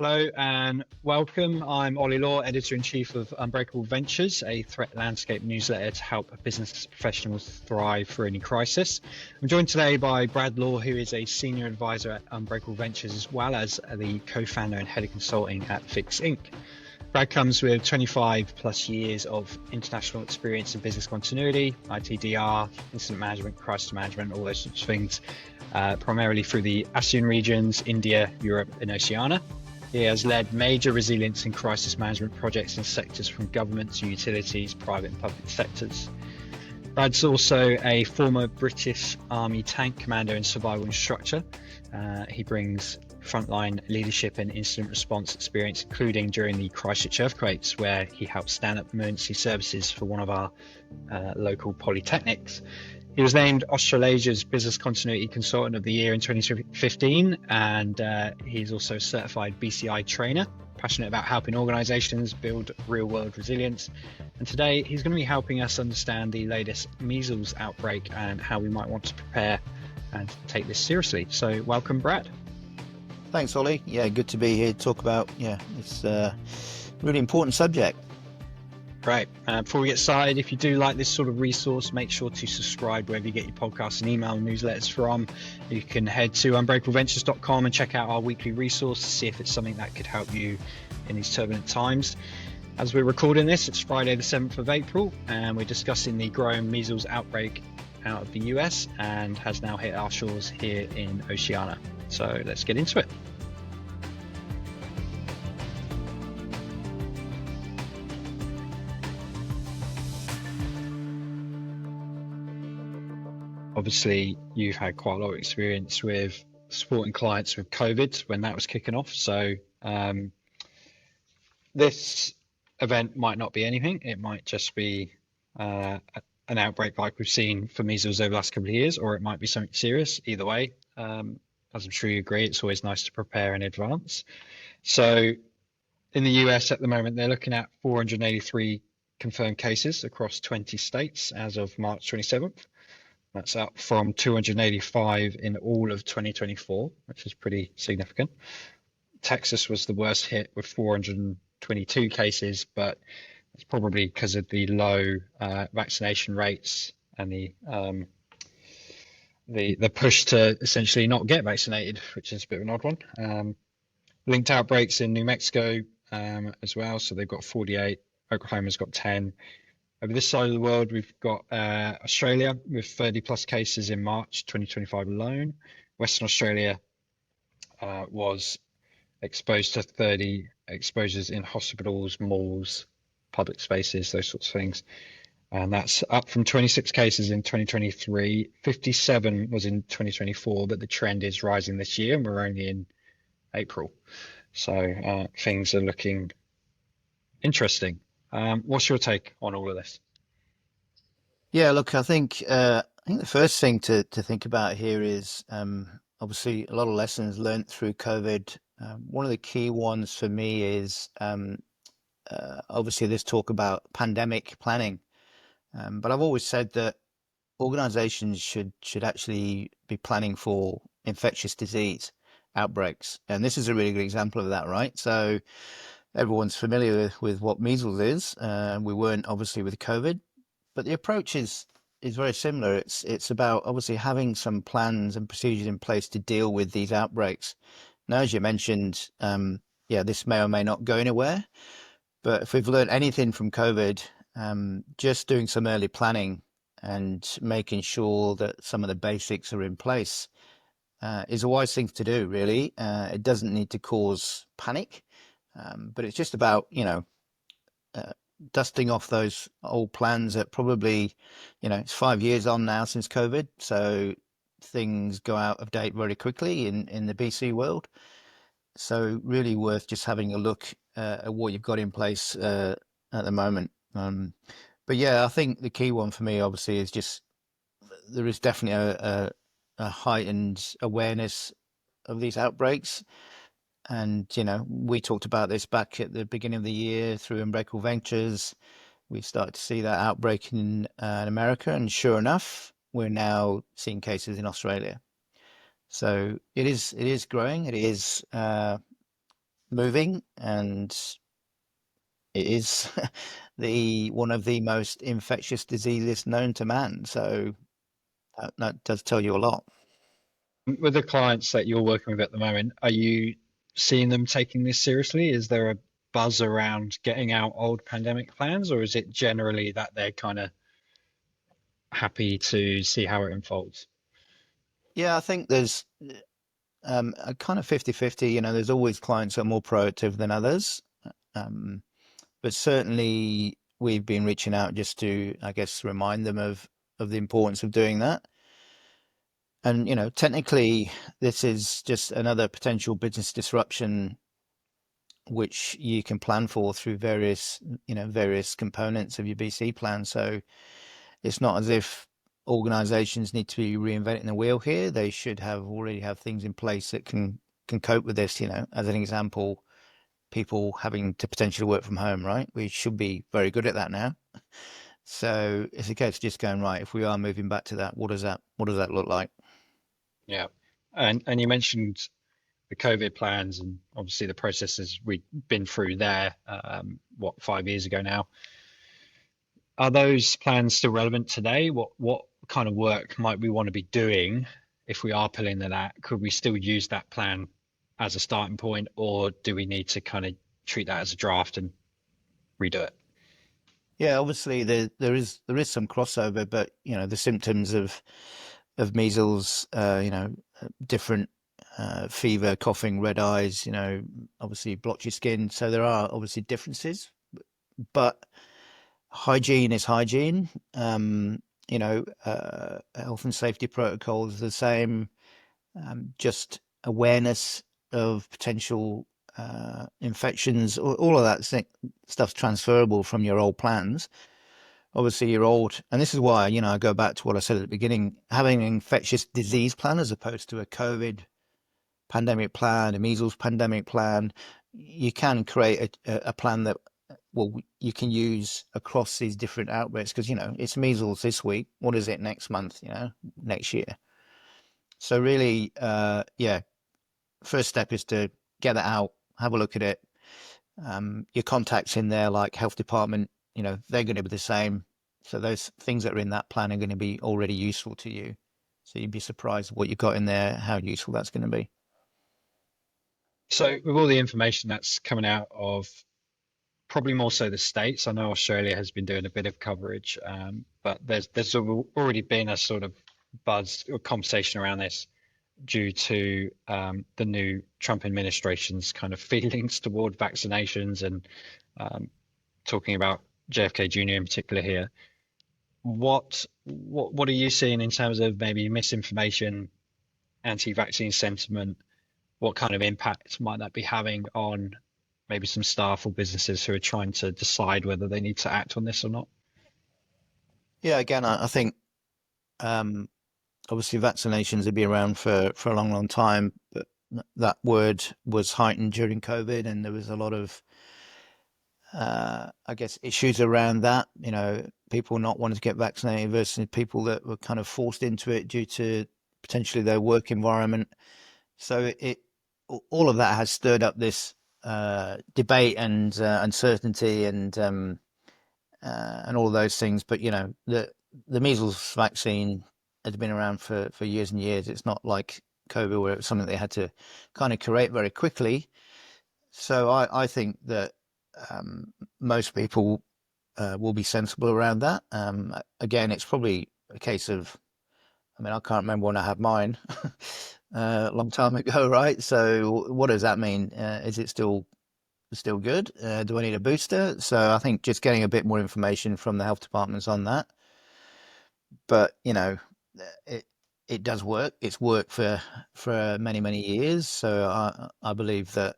Hello and welcome. I'm Ollie Law, Editor-in-Chief of Unbreakable Ventures, a threat landscape newsletter to help business professionals thrive through any crisis. I'm joined today by Brad Law, who is a Senior Advisor at Unbreakable Ventures, as well as the co-founder and head of consulting at Fixinc. Brad comes with 25 plus years of international experience in business continuity, ITDR, incident management, crisis management, all those sorts of things, primarily through the ASEAN regions, India, Europe and Oceania. He has led major resilience and crisis management projects in sectors from government to utilities, private and public sectors. Brad's also a former British Army tank commander and survival instructor. He brings frontline leadership and incident response experience, including during the Christchurch earthquakes, where he helped stand up emergency services for one of our local polytechnics. He was named Australasia's Business Continuity Consultant of the Year in 2015, and he's also a certified BCI trainer, passionate about helping organisations build real-world resilience. And today, he's going to be helping us understand the latest measles outbreak and how we might want to prepare and take this seriously. So welcome, Brad. Thanks, Ollie. Yeah, good to be here to talk about, it's a really important subject. Great. Before we get started, if you do like this sort of resource, make sure to subscribe wherever you get your podcasts and email newsletters from. You can head to unbreakableventures.com and check out our weekly resource to see if it's something that could help you in these turbulent times. As we're recording this, it's Friday the 7th of April, and we're discussing the growing measles outbreak out of the US and has now hit our shores here in Oceania. So let's get into it. Obviously, you've had quite a lot of experience with supporting clients with COVID when that was kicking off. So this event might not be anything. It might just be an outbreak like we've seen for measles over the last couple of years, or it might be something serious. Either way, as I'm sure you agree, it's always nice to prepare in advance. So in the US at the moment, they're looking at 483 confirmed cases across 20 states as of March 27th. That's up from 285 in all of 2024, which is pretty significant. Texas was the worst hit with 422 cases, but it's probably because of the low vaccination rates and the push to essentially not get vaccinated, which is a bit of an odd one. Linked outbreaks in New Mexico as well, so they've got 48. Oklahoma's got 10. Over this side of the world, we've got Australia with 30 plus cases in March 2025 alone. Western Australia was exposed to 30 exposures in hospitals, malls, public spaces, those sorts of things. And that's up from 26 cases in 2023. 57 was in 2024, but the trend is rising this year, and we're only in April. So things are looking interesting. What's your take on all of this? Yeah, look, I think the first thing to think about here is obviously a lot of lessons learned through COVID. One of the key ones for me is obviously this talk about pandemic planning. But I've always said that organizations should actually be planning for infectious disease outbreaks. And this is a really good example of that, right? So everyone's familiar with what measles is. We weren't obviously with COVID, but the approach is very similar. It's about obviously having some plans and procedures in place to deal with these outbreaks. Now, as you mentioned, this may or may not go anywhere, but if we've learned anything from COVID, just doing some early planning and making sure that some of the basics are in place is a wise thing to do, really. It doesn't need to cause panic. But it's just about, dusting off those old plans that probably, it's 5 years on now since COVID. So things go out of date very quickly in the BC world. So really worth just having a look at what you've got in place at the moment. But yeah, I think the key one for me, obviously, is just there is definitely a heightened awareness of these outbreaks. And, we talked about this back at the beginning of the year through Unbreakable Ventures. We started to see that outbreak in America. And sure enough, we're now seeing cases in Australia. So it is growing. It is moving, and it is the one of the most infectious diseases known to man. So that does tell you a lot. With the clients that you're working with at the moment, are you seeing them taking this seriously? Is there a buzz around getting out old pandemic plans, or is it generally that they're kind of happy to see how it unfolds? Yeah, I think there's a kind of 50-50. There's always clients that are more proactive than others. Um, but certainly we've been reaching out just to, I guess, remind them of the importance of doing that. And, technically, this is just another potential business disruption which you can plan for through various components of your BC plan. So it's not as if organizations need to be reinventing the wheel here. They should already have things in place that can cope with this. As an example, people having to potentially work from home, right? We should be very good at that now. So it's a case of just going, right, if we are moving back to that, what does that look like? Yeah. And you mentioned the COVID plans and obviously the processes we've been through there, 5 years ago now. Are those plans still relevant today? What kind of work might we want to be doing if we are pulling that out? Could we still use that plan as a starting point, or do we need to kind of treat that as a draft and redo it? Yeah, obviously there is some crossover, but the symptoms of measles, different fever, coughing, red eyes, obviously blotchy skin. So there are obviously differences, but hygiene is hygiene. Health and safety protocols are the same. Just awareness of potential infections, all of that stuff's transferable from your old plans. Obviously, your old, and this is why, I go back to what I said at the beginning, having an infectious disease plan as opposed to a COVID pandemic plan, a measles pandemic plan. You can create a plan that, well, you can use across these different outbreaks because, it's measles this week. What is it next month, next year? So really, yeah, first step is to get it out, have a look at it. Your contacts in there, like health department, they're going to be the same. So those things that are in that plan are going to be already useful to you. So you'd be surprised what you've got in there, how useful that's going to be. So with all the information that's coming out of probably more so the States, I know Australia has been doing a bit of coverage, but there's already been a sort of buzz or conversation around this due to the new Trump administration's kind of feelings toward vaccinations and um, talking about JFK Jr. in particular here. What are you seeing in terms of maybe misinformation, anti-vaccine sentiment? What kind of impact might that be having on maybe some staff or businesses who are trying to decide whether they need to act on this or not? Yeah, again, I think um, obviously vaccinations have been around for a long, long time, but that word was heightened during COVID, and there was a lot of I guess issues around that. People not wanting to get vaccinated versus people that were kind of forced into it due to potentially their work environment. So all of that has stirred up this debate and uncertainty and all of those things. But the measles vaccine has been around for years and years. It's not like COVID where it was something they had to kind of create very quickly. So I think that most people will be sensible around that. Again, it's probably a case of, I mean, I can't remember when I had mine a long time ago, right? So what does that mean? Is it still good? Do I need a booster? So I think just getting a bit more information from the health departments on that. But it it does work. It's worked for many many years. So I believe that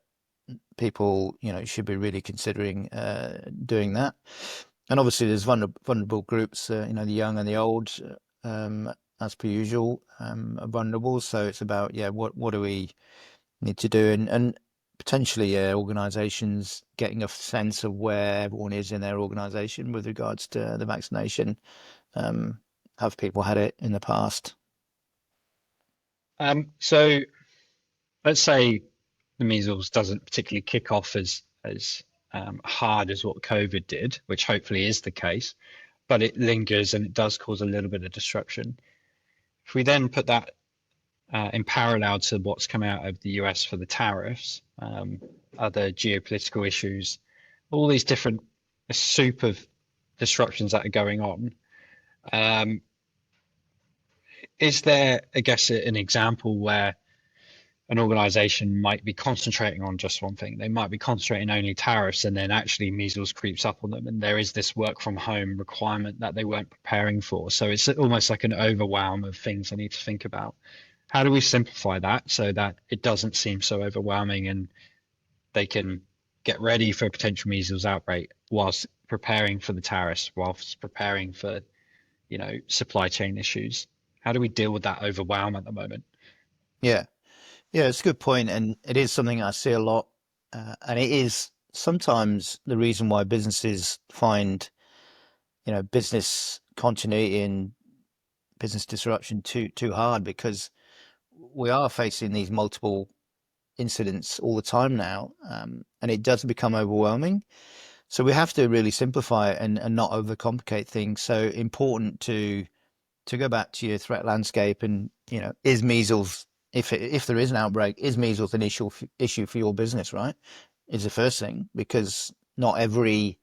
people should be really considering doing that. And obviously there's vulnerable groups, the young and the old, as per usual, are vulnerable. So it's about, yeah, what do we need to do, and potentially organisations getting a sense of where everyone is in their organisation with regards to the vaccination. Um, have people had it in the past? So let's say the measles doesn't particularly kick off as hard as what COVID did, which hopefully is the case, but it lingers and it does cause a little bit of disruption. If we then put that in parallel to what's come out of the US for the tariffs, other geopolitical issues, all these different soup of disruptions that are going on. Um, is there, I guess, an example where an organization might be concentrating on just one thing? They might be concentrating only tariffs, and then actually measles creeps up on them, and there is this work from home requirement that they weren't preparing for. So it's almost like an overwhelm of things I need to think about. How do we simplify that so that it doesn't seem so overwhelming and they can get ready for a potential measles outbreak whilst preparing for the tariffs, whilst preparing for, supply chain issues? How do we deal with that overwhelm at the moment? Yeah, yeah, it's a good point, and it is something I see a lot, and it is sometimes the reason why businesses find, business continuity and business disruption too hard, because we are facing these multiple incidents all the time now, and it does become overwhelming. So we have to really simplify it and not overcomplicate things. So important to go back to your threat landscape, and is measles, if there is an outbreak, is measles an issue for your business, right? Is the first thing, because not every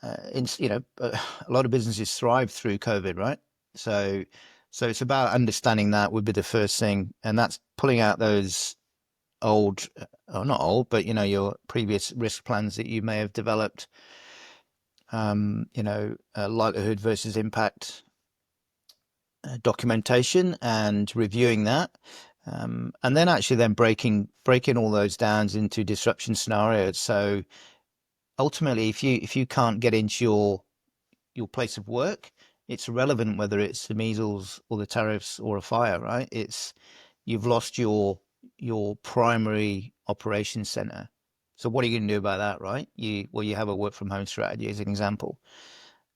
a lot of businesses thrive through COVID, right? So it's about understanding that would be the first thing, and that's pulling out those old, or not old, but your previous risk plans that you may have developed, likelihood versus impact documentation, and reviewing that, and then actually then breaking all those down into disruption scenarios. So ultimately, if you can't get into your place of work, it's irrelevant whether it's the measles or the tariffs or a fire, right? You've lost your primary operations center. So what are you going to do about that, right? You have a work from home strategy as an example.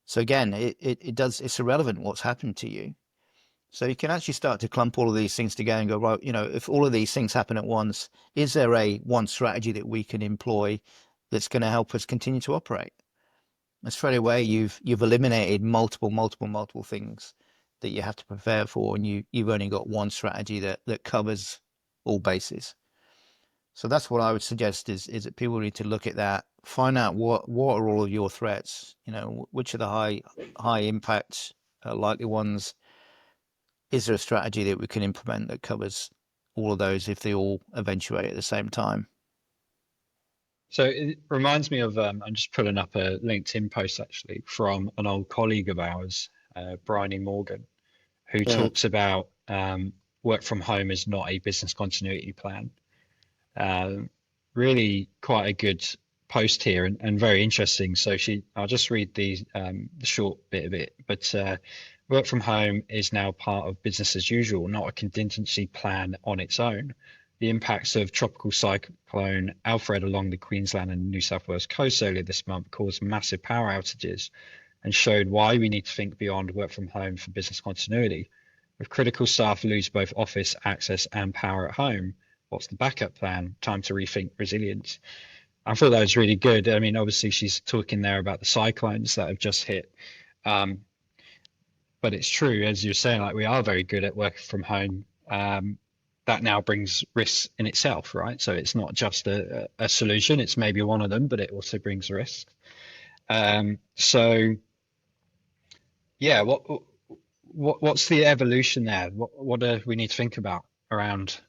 So again, it's irrelevant what's happened to you. So you can actually start to clump all of these things together and go, right, if all of these things happen at once, is there one strategy that we can employ that's going to help us continue to operate? And straight away, you've eliminated multiple things that you have to prepare for, and you've only got one strategy that covers all bases. So that's what I would suggest is that people need to look at that, find out what are all of your threats, which are the high impact likely ones. Is there a strategy that we can implement that covers all of those if they all eventuate at the same time? So it reminds me of, I'm just pulling up a LinkedIn post actually from an old colleague of ours, Bryony Morgan, who Yeah. talks about work from home is not a business continuity plan. Um, Really quite a good post here and very interesting. So I'll just read the short bit of it. But work from home is now part of business as usual, not a contingency plan on its own. The impacts of tropical cyclone Alfred along the Queensland and New South Wales coast earlier this month caused massive power outages and showed why we need to think beyond work from home for business continuity. If critical staff lose both office access and power at home, what's the backup plan? Time to rethink resilience. I thought that was really good. I mean, obviously, she's talking there about the cyclones that have just hit. Um, but it's true, as you're saying, like we are very good at working from home. That now brings risks in itself, right? So it's not just a solution, it's maybe one of them, but it also brings risk. So, yeah, what's the evolution there? What do we need to think about around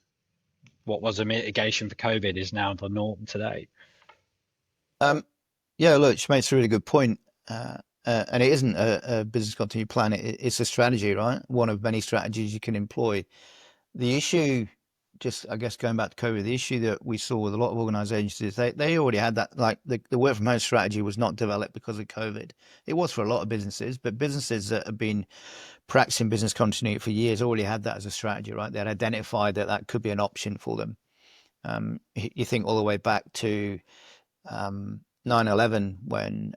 what was a mitigation for COVID is now the norm today? Um, yeah, look, she makes a really good point. And it isn't a business continuity plan. It's a strategy, right? One of many strategies you can employ. The issue, just I guess going back to COVID, the issue that we saw with a lot of organizations is they already had that, like the work from home strategy was not developed because of COVID. It was for a lot of businesses, but businesses that have been practicing business continuity for years already had that as a strategy, right? They had identified that could be an option for them. You think all the way back to 9/11 when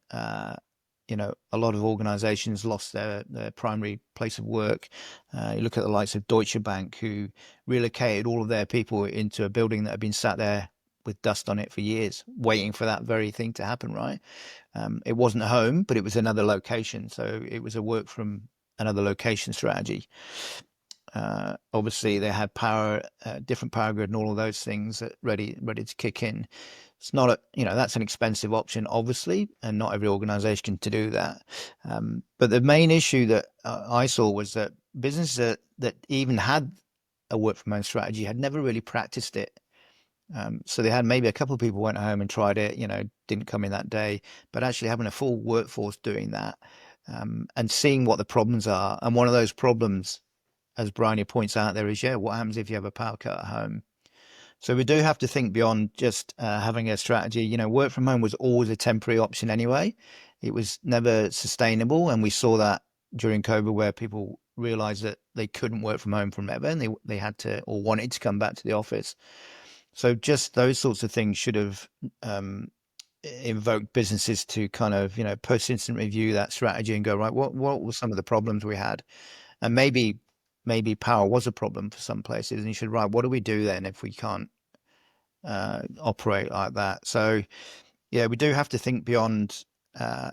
a lot of organizations lost their primary place of work. You look at the likes of Deutsche Bank, who relocated all of their people into a building that had been sat there with dust on it for years, waiting for that very thing to happen, right? It wasn't a home, but it was another location. So it was a work from another location strategy. Obviously, they had power, different power grid, and all of those things ready to kick in. It's not that's an expensive option, obviously, and not every organization can do that. But the main issue that I saw was that businesses that even had a work from home strategy had never really practiced it. So they had maybe a couple of people went home and tried it, didn't come in that day, but actually having a full workforce doing that, and seeing what the problems are. And one of those problems, as Bryony points out there, is, what happens if you have a power cut at home? So we do have to think beyond just having a strategy. Work from home was always a temporary option anyway. It was never sustainable. And we saw that during COVID, where people realized that they couldn't work from home forever, and they had to, or wanted to, come back to the office. So just those sorts of things should have invoked businesses to kind of, post-incident review that strategy and go, right, what were some of the problems we had? And maybe power was a problem for some places, and you should, right, what do we do then if we can't operate like that? So we do have to think beyond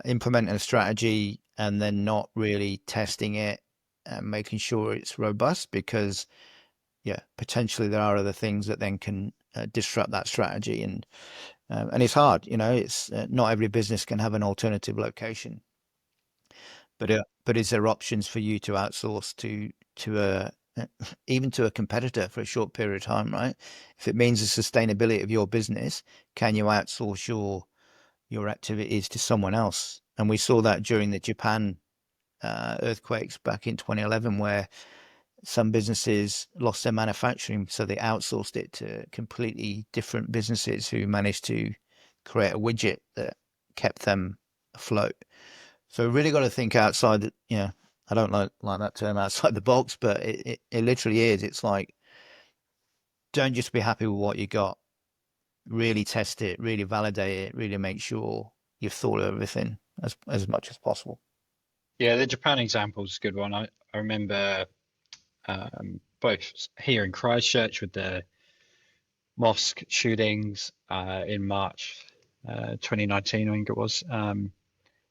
implementing a strategy and then not really testing it and making sure it's robust, because potentially there are other things that then can disrupt that strategy, and it's hard. It's not every business can have an alternative location, but is there options for you to outsource to a even to a competitor for a short period of time, right? If it means the sustainability of your business, can you outsource your activities to someone else? And we saw that during the Japan earthquakes back in 2011, where some businesses lost their manufacturing, so they outsourced it to completely different businesses who managed to create a widget that kept them afloat. So we really got to think outside the, I don't like that term, outside the box, but it literally is. It's like, don't just be happy with what you got. Really test it, really validate it, really make sure you've thought of everything as much as possible. Yeah, the Japan example is a good one. I remember both here in Christchurch with the mosque shootings in March 2019, I think it was.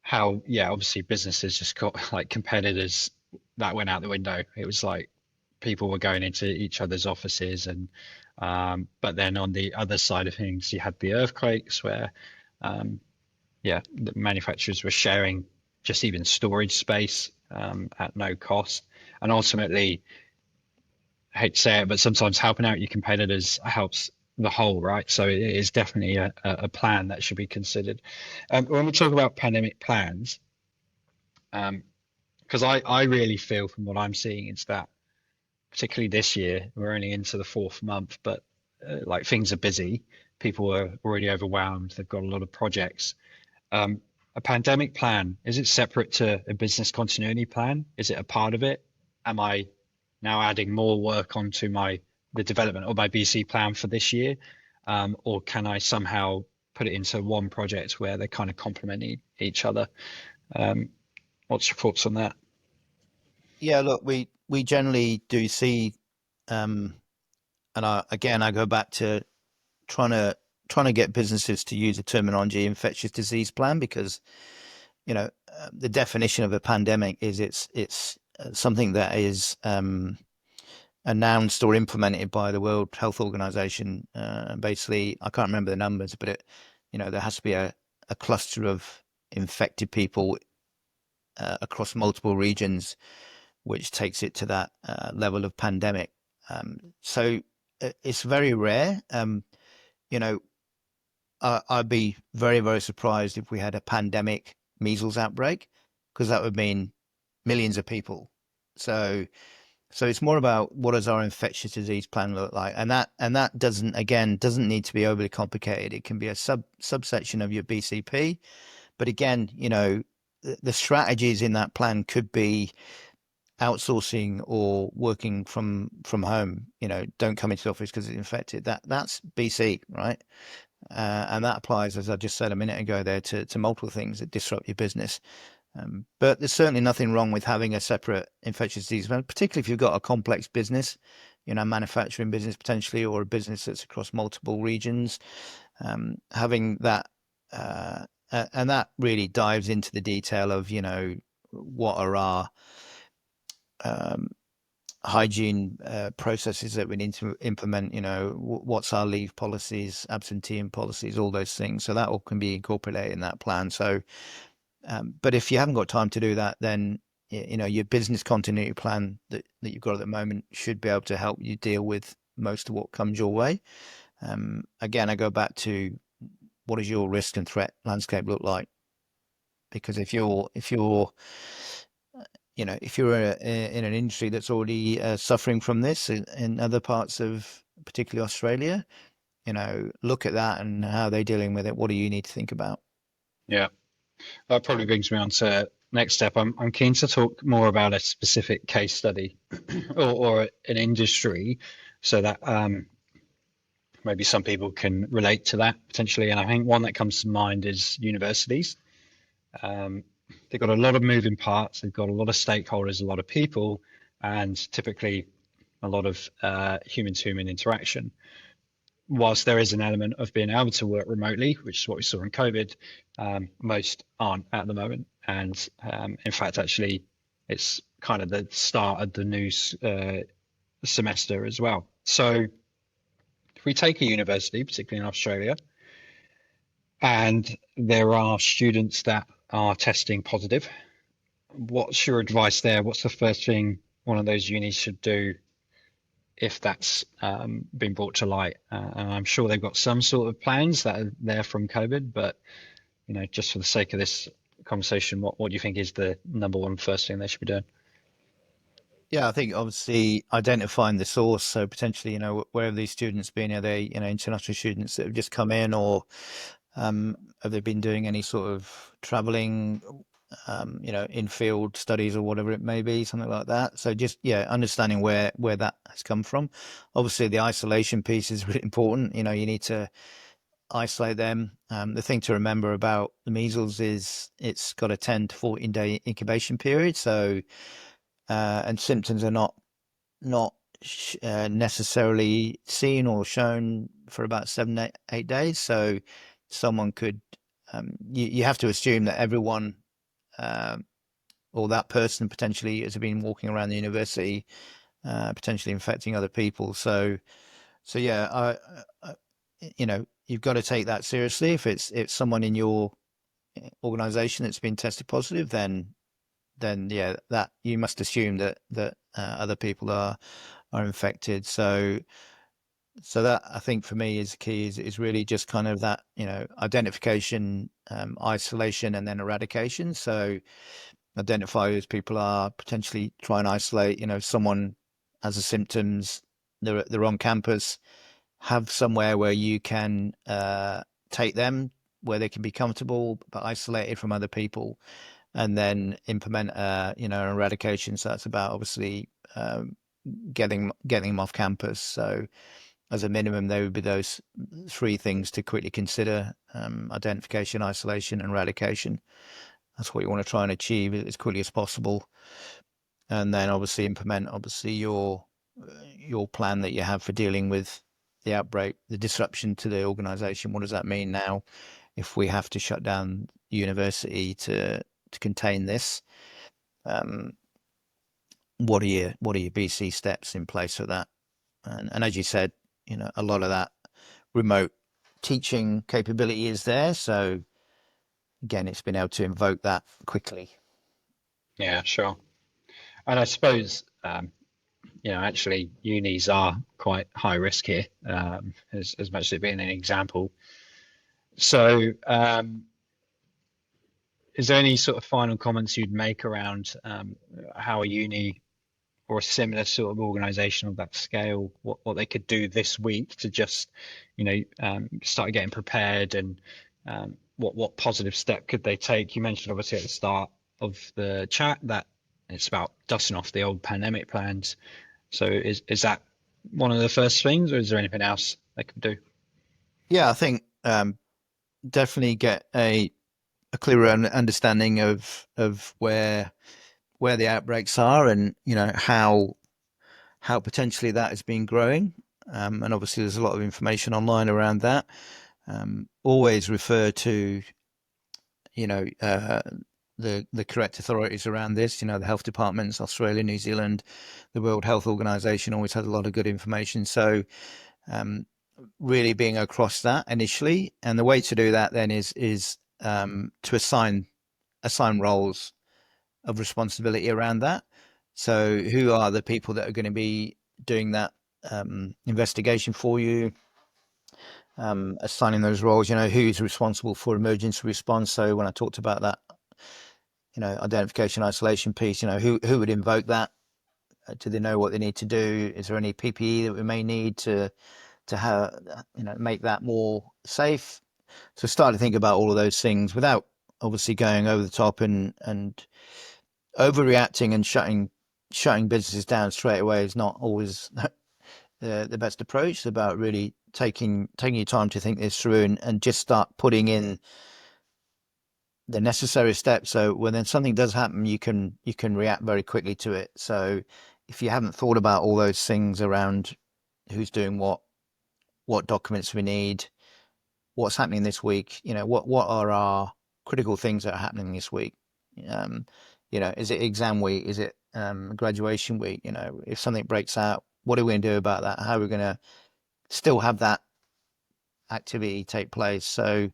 How, obviously businesses just got like competitors that went out the window. It was like people were going into each other's offices, and but then on the other side of things, you had the earthquakes where, the manufacturers were sharing just even storage space at no cost, and ultimately, I hate to say it, but sometimes helping out your competitors helps the whole, right? So it is definitely a plan that should be considered. When we talk about pandemic plans, because I really feel from what I'm seeing is that particularly this year, we're only into the fourth month, but like things are busy. People are already overwhelmed. They've got a lot of projects. A pandemic plan, is it separate to a business continuity plan? Is it a part of it? Am I now adding more work onto the development of my BC plan for this year? Or can I somehow put it into one project where they kind of complement each other? What's your thoughts on that? Yeah, look, we generally do see, and I go back to trying to get businesses to use the terminology infectious disease plan, because the definition of a pandemic is it's something that is announced or implemented by the World Health Organization. Basically, I can't remember the numbers, but there has to be a cluster of infected people across multiple regions, which takes it to that level of pandemic. So it's very rare. I'd be very, very surprised if we had a pandemic measles outbreak, because that would mean millions of people. So it's more about, what does our infectious disease plan look like? And that doesn't need to be overly complicated. It can be a subsection of your BCP. But again, the strategies in that plan could be outsourcing or working from home. Don't come into the office because it's infected. That's BC, right? And that applies, as I just said a minute ago there, to multiple things that disrupt your business. But there's certainly nothing wrong with having a separate infectious disease plan, particularly if you've got a complex business, manufacturing business potentially, or a business that's across multiple regions. Having that, and that really dives into the detail of, what are our um, hygiene processes that we need to implement, what's our leave policies, absenteeism policies, all those things. So that all can be incorporated in that plan. So, but if you haven't got time to do that, then your business continuity plan that you've got at the moment should be able to help you deal with most of what comes your way. Again, I go back to, what does your risk and threat landscape look like? Because if you're in an industry that's already suffering from this in other parts of particularly Australia, look at that and how they're dealing with it. What do you need to think about? Yeah, that probably brings me on to next step. I'm keen to talk more about a specific case study or an industry, so that maybe some people can relate to that potentially. And I think one that comes to mind is universities. Um, they've got a lot of moving parts. They've got a lot of stakeholders, a lot of people, and typically a lot of human-to-human interaction. Whilst there is an element of being able to work remotely, which is what we saw in COVID, most aren't at the moment. And in fact, actually, it's kind of the start of the new semester as well. So if we take a university, particularly in Australia, and there are students that are testing positive, what's your advice there? What's the first thing one of those unis should do if that's been brought to light? And I'm sure they've got some sort of plans that are there from COVID, but just for the sake of this conversation, what do you think is the number one first thing they should be doing? Yeah, I think obviously identifying the source. So potentially, where have these students been? Are they, international students that have just come in, or have they been doing any sort of traveling, in field studies or whatever it may be, something like that. So just, yeah, understanding where that has come from. Obviously, the isolation piece is really important. You need to isolate them. The thing to remember about the measles is it's got a 10 to 14-day incubation period. So, and symptoms are not necessarily seen or shown for about 7 8 days. So someone could, you have to assume that everyone, or that person potentially has been walking around the university, potentially infecting other people. So yeah, you've got to take that seriously. If it's someone in your organization that's been tested positive, then yeah, that you must assume that other people are infected. So that, I think, for me is key, is really just kind of that, identification, isolation, and then eradication. So identify who people are, potentially try and isolate, if someone has the symptoms, they're on campus, have somewhere where you can take them, where they can be comfortable but isolated from other people, and then implement an eradication. So that's about, obviously, getting them off campus. So as a minimum, there would be those three things to quickly consider: identification, isolation, and eradication. That's what you want to try and achieve as quickly as possible, and then obviously implement your plan that you have for dealing with the outbreak, the disruption to the organization. What does that mean now if we have to shut down the university to contain this? What are your BC steps in place for that? And as you said, a lot of that remote teaching capability is there. So again, it's been able to invoke that quickly. Yeah, sure. And I suppose, actually unis are quite high risk here, as much as it being an example. So, is there any sort of final comments you'd make around how a uni or a similar sort of organization of that scale, what they could do this week to just, start getting prepared, and what positive step could they take? You mentioned obviously at the start of the chat that it's about dusting off the old pandemic plans. So is that one of the first things, or is there anything else they could do? Yeah, I think definitely get a clearer understanding of where the outbreaks are, and how potentially that has been growing. And obviously there's a lot of information online around that. Always refer to the correct authorities around this. The health departments, Australia, New Zealand, the World Health Organization always has a lot of good information. So really being across that initially, and the way to do that then is to assign roles of responsibility around that. So who are the people that are going to be doing that investigation for you? Assigning those roles, who's responsible for emergency response. So when I talked about that, identification, isolation piece, who would invoke that? Do they know what they need to do? Is there any PPE that we may need to have, make that more safe? So start to think about all of those things without obviously going over the top and overreacting and shutting businesses down straight away is not always the best approach. It's about really taking your time to think this through and just start putting in the necessary steps. So when then something does happen, you can react very quickly to it. So if you haven't thought about all those things around who's doing what documents we need, what's happening this week, what are our critical things that are happening this week? Is it exam week? Is it graduation week? If something breaks out, what are we going to do about that? How are we going to still have that activity take place? So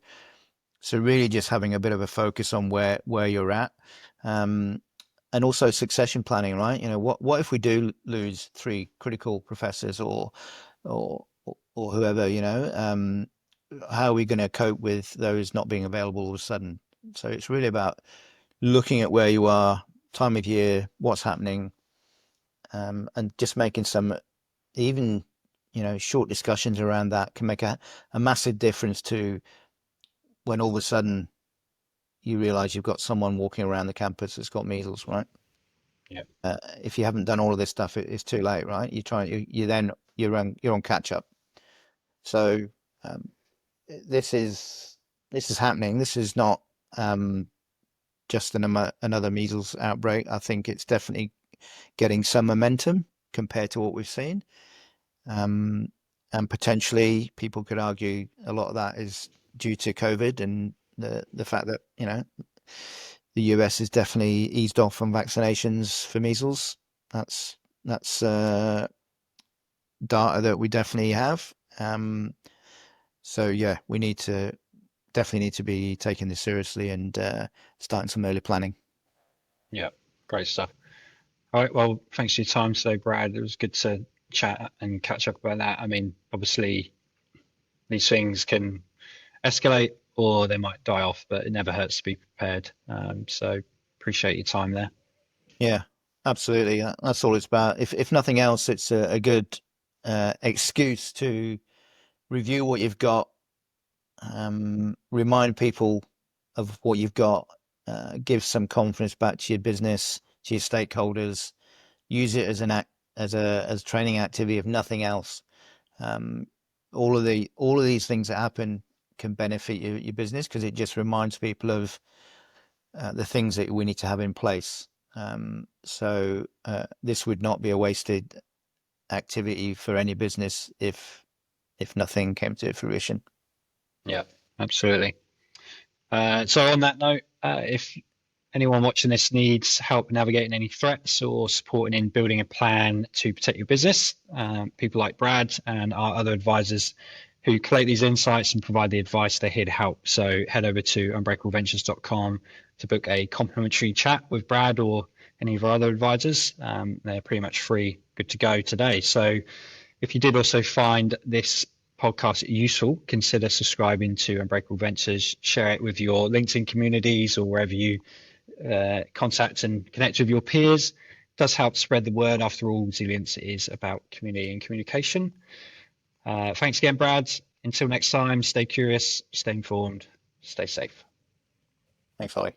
really just having a bit of a focus on where you're at, and also succession planning, right? What if we do lose 3 critical professors or whoever, how are we going to cope with those not being available all of a sudden? So it's really about looking at where you are, time of year, what's happening, and just making some even short discussions around that can make a massive difference to when all of a sudden you realize you've got someone walking around the campus that's got measles, right? Yeah. If you haven't done all of this stuff, it's too late, right? You're on catch up. So this is happening. This is not just another measles outbreak. I think it's definitely getting some momentum compared to what we've seen. And potentially people could argue a lot of that is due to COVID and the fact that, the US has definitely eased off on vaccinations for measles. That's data that we definitely have. So yeah, we definitely need to be taking this seriously and starting some early planning. Yeah, great stuff. All right, well, thanks for your time today, Brad. It was good to chat and catch up about that. I mean, obviously, these things can escalate or they might die off, but it never hurts to be prepared. So appreciate your time there. Yeah, absolutely. That's all it's about. If nothing else, it's a good excuse to review what you've got, remind people of what you've got, give some confidence back to your business, to your stakeholders, use it as as a training activity, if nothing else. All of these things that happen can benefit your business because it just reminds people of the things that we need to have in place. So this would not be a wasted activity for any business if nothing came to fruition. Yeah, absolutely. So on that note, if anyone watching this needs help navigating any threats or supporting in building a plan to protect your business, people like Brad and our other advisors who collate these insights and provide the advice, they're here to help. So head over to unbreakableventures.com to book a complimentary chat with Brad or any of our other advisors. They're pretty much free, good to go today. So if you did also find this podcast useful, consider subscribing to Unbreakable Ventures, share it with your LinkedIn communities or wherever you contact and connect with your peers. It does help spread the word. After all, resilience is about community and communication. Thanks again, Brad. Until next time, stay curious, stay informed, stay safe. Thanks, Ollie.